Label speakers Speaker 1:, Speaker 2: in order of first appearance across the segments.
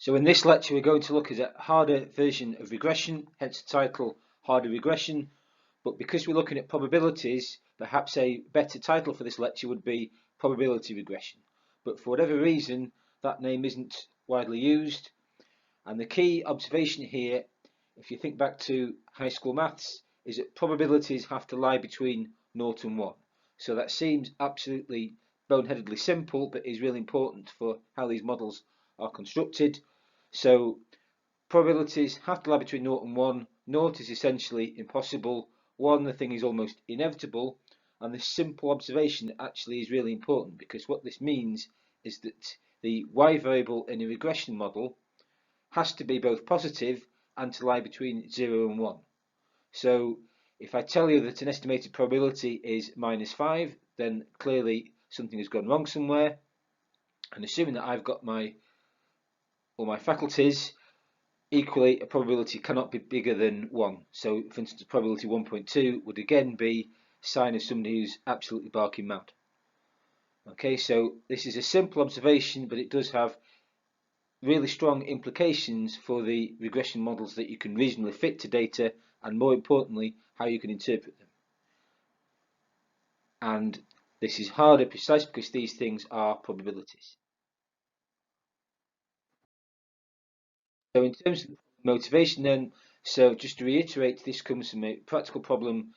Speaker 1: So in this lecture we're going to look at a harder version of regression, hence the title Harder Regression. But because we're looking at probabilities, perhaps a better title for this lecture would be Probability Regression. But for whatever reason, that name isn't widely used. And the key observation here, if you think back to high school maths, is that probabilities have to lie between 0 and 1. So that seems absolutely boneheadedly simple, but is really important for how these models are constructed. So probabilities have to lie between 0 and 1. 0 is essentially impossible. 1, the thing is almost inevitable. And this simple observation actually is really important, because what this means is that the y variable in a regression model has to be both positive and to lie between 0 and 1. So if I tell you that an estimated probability is -5, then clearly something has gone wrong somewhere. And assuming that I've got all my faculties, equally a probability cannot be bigger than 1. So for instance, probability 1.2 would again be a sign of somebody who's absolutely barking mad. Okay, so this is a simple observation, but it does have really strong implications for the regression models that you can reasonably fit to data, and more importantly, how you can interpret them. And this is harder precisely because these things are probabilities. So in terms of motivation then, so just to reiterate, this comes from a practical problem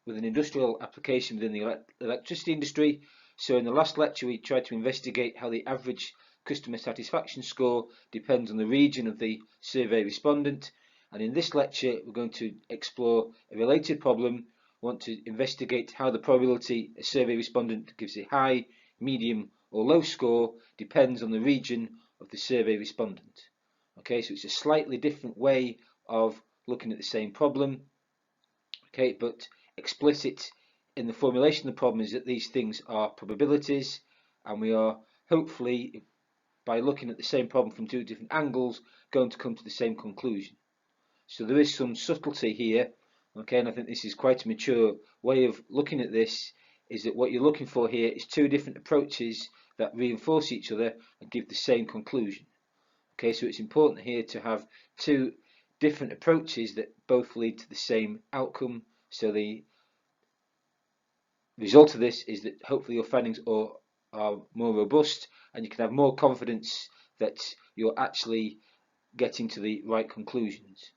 Speaker 1: with an industrial application within the electricity industry. So in the last lecture we tried to investigate how the average customer satisfaction score depends on the region of the survey respondent, and in this lecture we're going to explore a related problem. We want to investigate how the probability a survey respondent gives a high, medium or low score depends on the region of the survey respondent. Okay, so it's a slightly different way of looking at the same problem. Okay, but explicit in the formulation of the problem is that these things are probabilities, and we are hopefully, by looking at the same problem from two different angles, going to come to the same conclusion. So there is some subtlety here, okay, and I think this is quite a mature way of looking at this, is that what you're looking for here is two different approaches that reinforce each other and give the same conclusion. Okay, so it's important here to have two different approaches that both lead to the same outcome. So the result of this is that hopefully your findings are more robust, and you can have more confidence that you're actually getting to the right conclusions.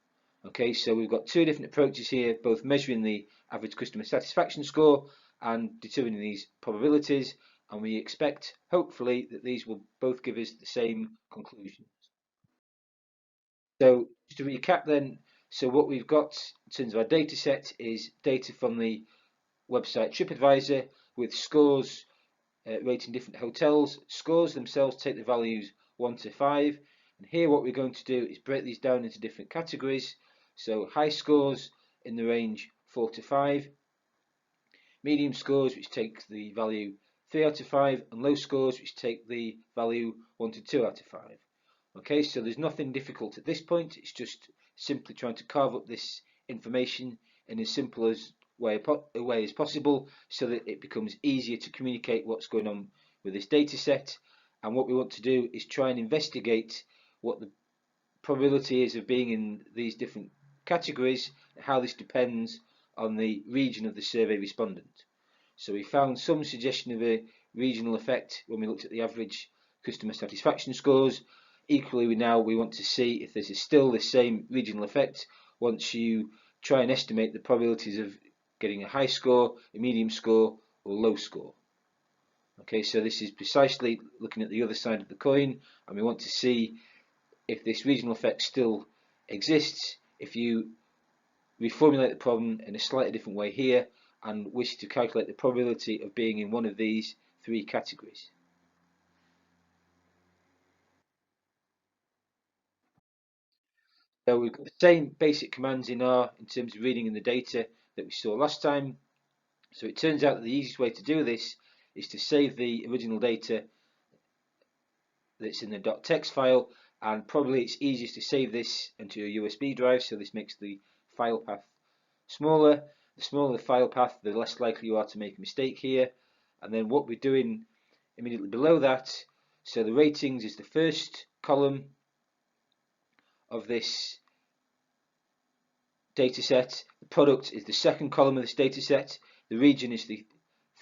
Speaker 1: Okay, so we've got two different approaches here, both measuring the average customer satisfaction score and determining these probabilities, and we expect hopefully that these will both give us the same conclusions. So just to recap then, so what we've got in terms of our data set is data from the website TripAdvisor with scores rating different hotels. Scores themselves take the values 1 to 5, and here what we're going to do is break these down into different categories. So high scores in the range 4 to 5, medium scores which take the value 3 out of 5, and low scores which take the value 1 to 2 out of 5. Okay, so there's nothing difficult at this point, it's just simply trying to carve up this information in as simple a way as possible, so that it becomes easier to communicate what's going on with this data set. And what we want to do is try and investigate what the probability is of being in these different categories, and how this depends on the region of the survey respondent. So we found some suggestion of a regional effect when we looked at the average customer satisfaction scores. Equally, we want to see if this is still the same regional effect once you try and estimate the probabilities of getting a high score, a medium score, or low score. Okay, so this is precisely looking at the other side of the coin, and we want to see if this regional effect still exists if you reformulate the problem in a slightly different way here and wish to calculate the probability of being in one of these three categories. So we've got the same basic commands in R in terms of reading in the data that we saw last time. So it turns out that the easiest way to do this is to save the original data that's in the .txt file, and probably it's easiest to save this into a USB drive, so this makes the file path smaller. The smaller the file path, the less likely you are to make a mistake here. And then what we're doing immediately below that, so the ratings is the first column, of this data set. The product is the second column of this data set. The region is the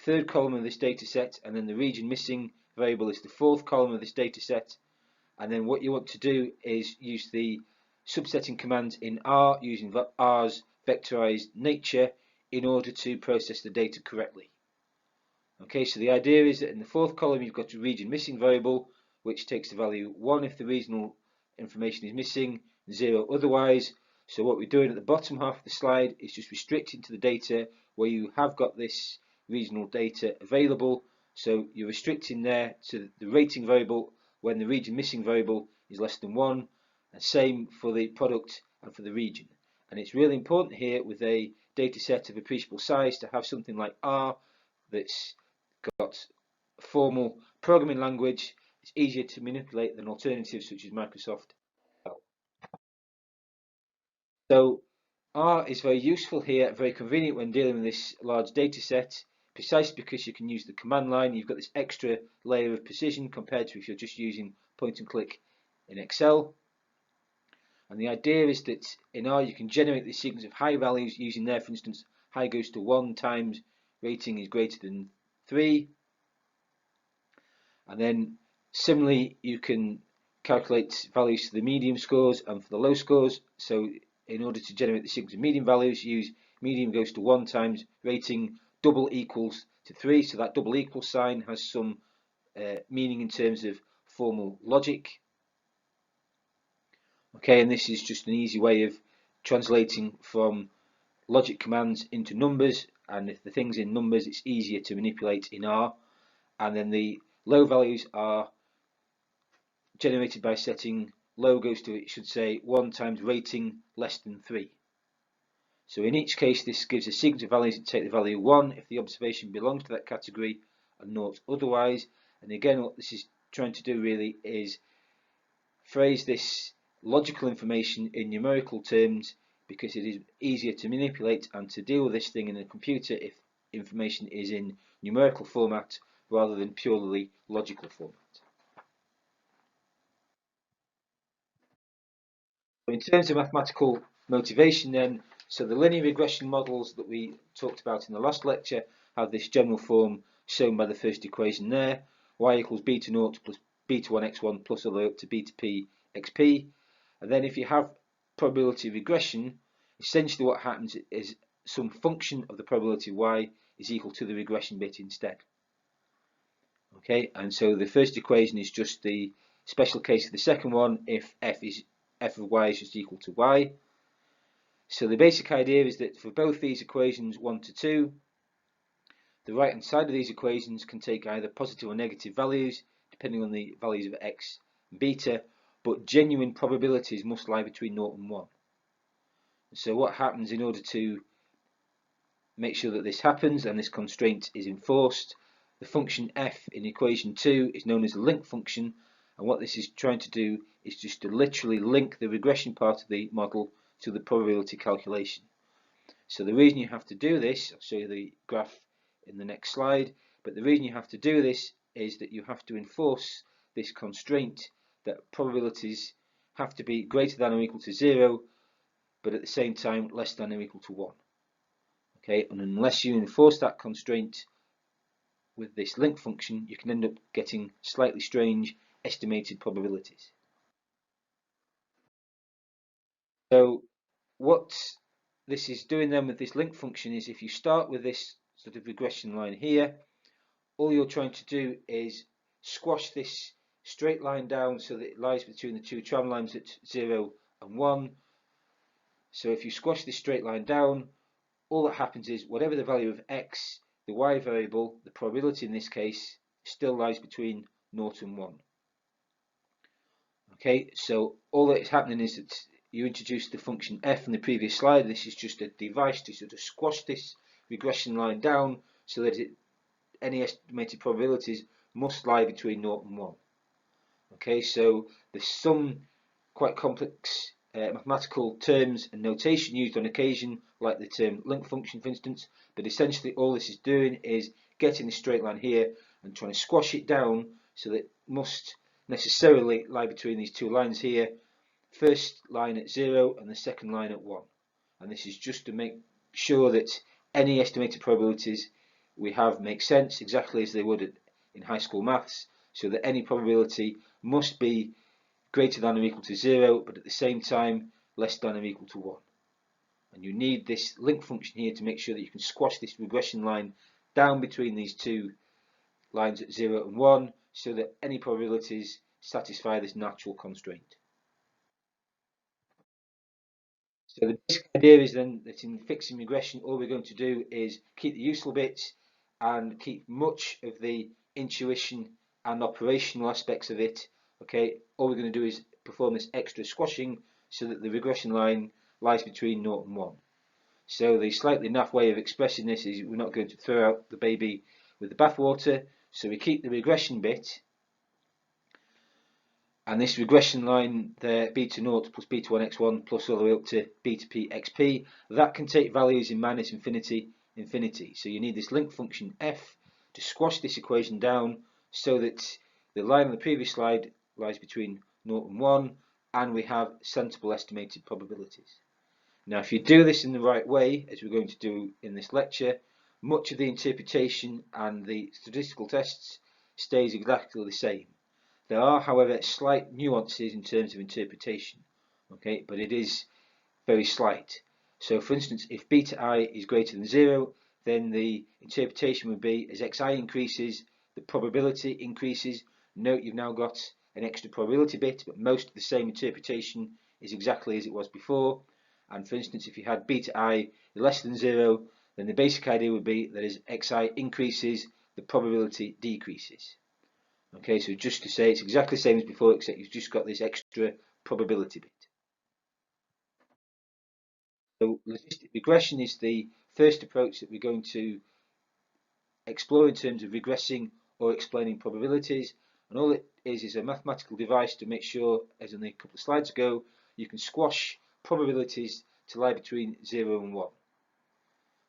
Speaker 1: third column of this data set, and then the region missing variable is the fourth column of this data set. And then what you want to do is use the subsetting commands in R using R's vectorized nature in order to process the data correctly. Okay, so the idea is that in the fourth column you've got a region missing variable which takes the value 1 if the regional information is missing, 0 otherwise. So what we're doing at the bottom half of the slide is just restricting to the data where you have got this regional data available. So you're restricting there to the rating variable when the region missing variable is less than 1, and same for the product and for the region. And it's really important here with a data set of appreciable size to have something like R that's got a formal programming language. It's easier to manipulate than alternatives such as Microsoft. So R is very useful here, very convenient when dealing with this large data set, precisely because you can use the command line. You've got this extra layer of precision compared to if you're just using point and click in Excel. And the idea is that in R you can generate this sequence of high values using there, for instance, high goes to 1 times rating is greater than 3. And then similarly you can calculate values for the medium scores and for the low scores. So in order to generate the sequence of median values, use median goes to 1 times rating double equals to 3. So that double equal sign has some meaning in terms of formal logic. Okay, and this is just an easy way of translating from logic commands into numbers, and if the thing's in numbers it's easier to manipulate in R. And then the low values are generated by setting low goes to, it should say, 1 times rating less than 3. So in each case this gives a sequence of values that take the value 1 if the observation belongs to that category and 0 otherwise. And again what this is trying to do really is phrase this logical information in numerical terms, because it is easier to manipulate and to deal with this thing in a computer if information is in numerical format rather than purely logical format. In terms of mathematical motivation then, so the linear regression models that we talked about in the last lecture have this general form shown by the first equation there, y equals b to 0 plus b to 1x1 plus all the way up to b to p xp. And then if you have probability regression, essentially what happens is some function of the probability y is equal to the regression bit instead. Okay, and so the first equation is just the special case of the second one if f of y is just equal to y. So the basic idea is that for both these equations 1 to 2, the right hand side of these equations can take either positive or negative values depending on the values of x and beta, but genuine probabilities must lie between 0 and 1. So what happens in order to make sure that this happens and this constraint is enforced, the function f in equation 2 is known as the link function, and what this is trying to do is just to literally link the regression part of the model to the probability calculation. So the reason you have to do this, I'll show you the graph in the next slide, but the reason you have to do this is that you have to enforce this constraint that probabilities have to be greater than or equal to 0, but at the same time less than or equal to 1. Okay, and unless you enforce that constraint with this link function, you can end up getting slightly strange estimated probabilities. So what this is doing then with this link function is if you start with this sort of regression line here, all you're trying to do is squash this straight line down so that it lies between the two tram lines at 0 and 1. So if you squash this straight line down, all that happens is whatever the value of x, the y variable, the probability in this case, still lies between 0 and 1. Okay, so all that is happening is that you introduced the function f in the previous slide. This is just a device to sort of squash this regression line down so that any estimated probabilities must lie between 0 and 1. Okay, so there's some quite complex mathematical terms and notation used on occasion, like the term link function, for instance, but essentially all this is doing is getting the straight line here and trying to squash it down so that it must necessarily lie between these two lines here, first line at 0 and the second line at 1. And this is just to make sure that any estimated probabilities we have make sense exactly as they would in high school maths, so that any probability must be greater than or equal to 0, but at the same time less than or equal to 1. And you need this link function here to make sure that you can squash this regression line down between these two lines at 0 and 1, so that any probabilities satisfy this natural constraint. So the basic idea is then that in fixing regression, all we're going to do is keep the useful bits and keep much of the intuition and operational aspects of it. Okay, all we're going to do is perform this extra squashing so that the regression line lies between 0 and 1. So the slightly naff way of expressing this is we're not going to throw out the baby with the bathwater. So we keep the regression bit, and this regression line there, beta 0 plus beta 1 x1 plus all the way up to beta p xp, that can take values in minus infinity, infinity. So you need this link function f to squash this equation down so that the line on the previous slide lies between 0 and 1, and we have sensible estimated probabilities. Now, if you do this in the right way, as we're going to do in this lecture, much of the interpretation and the statistical tests stays exactly the same. There are, however, slight nuances in terms of interpretation, okay, but it is very slight. So, for instance, if beta I is greater than 0, then the interpretation would be as xi increases, the probability increases. Note you've now got an extra probability bit, but most of the same interpretation is exactly as it was before. And for instance, if you had beta I less than 0, then the basic idea would be that as xi increases, the probability decreases. Okay, so just to say it's exactly the same as before, except you've just got this extra probability bit. So logistic regression is the first approach that we're going to explore in terms of regressing or explaining probabilities. And all it is a mathematical device to make sure, as in a couple of slides ago, you can squash probabilities to lie between 0 and 1.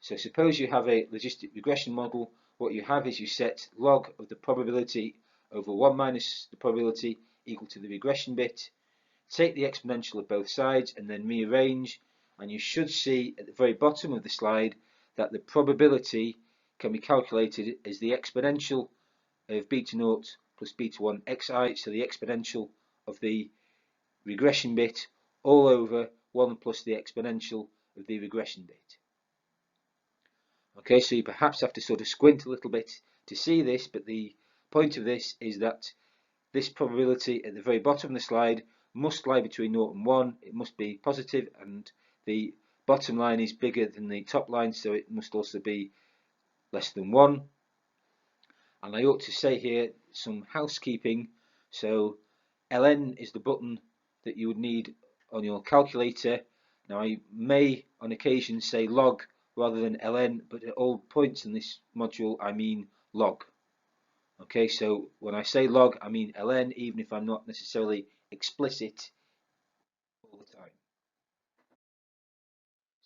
Speaker 1: So suppose you have a logistic regression model. What you have is you set log of the probability over 1 minus the probability equal to the regression bit. Take the exponential of both sides and then rearrange, and you should see at the very bottom of the slide that the probability can be calculated as the exponential of beta 0 plus beta 1 xi, so the exponential of the regression bit all over 1 plus the exponential of the regression bit. Okay, so you perhaps have to sort of squint a little bit to see this, but the point of this is that this probability at the very bottom of the slide must lie between 0 and 1. It must be positive, and the bottom line is bigger than the top line, so it must also be less than 1. And I ought to say here some housekeeping. So ln is the button that you would need on your calculator. Now I may on occasion say log rather than ln, but at all points in this module I mean log. Okay, so when I say log I mean ln, even if I'm not necessarily explicit all the time.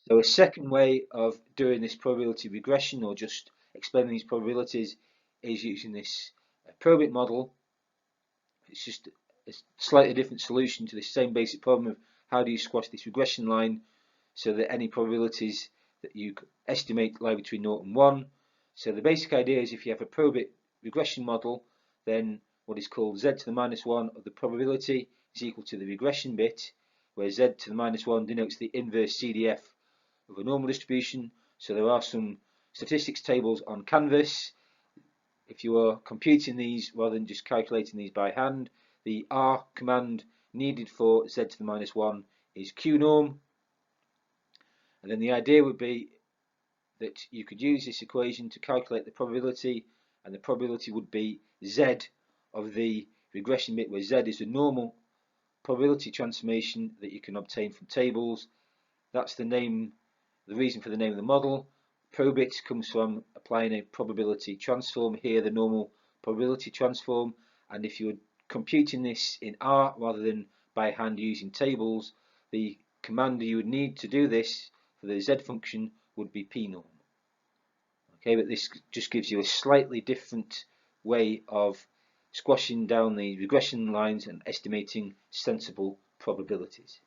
Speaker 1: So a second way of doing this probability regression, or just explaining these probabilities, is using this probit model. It's just a slightly different solution to the same basic problem of how do you squash this regression line so that any probabilities that you estimate lie between 0 and 1. So the basic idea is if you have a probit regression model, then what is called z to the minus 1 of the probability is equal to the regression bit, where z to the minus 1 denotes the inverse CDF of a normal distribution. So there are some statistics tables on Canvas. If you are computing these rather than just calculating these by hand, the R command needed for z to the minus 1 is qnorm. And then the idea would be that you could use this equation to calculate the probability, and the probability would be z of the regression bit, where z is the normal probability transformation that you can obtain from tables. That's the name, the reason for the name of the model. Probit comes from applying a probability transform, here the normal probability transform, and if you're computing this in R rather than by hand using tables, the command you would need to do this for the z function would be pnorm. Okay, but this just gives you a slightly different way of squashing down the regression lines and estimating sensible probabilities.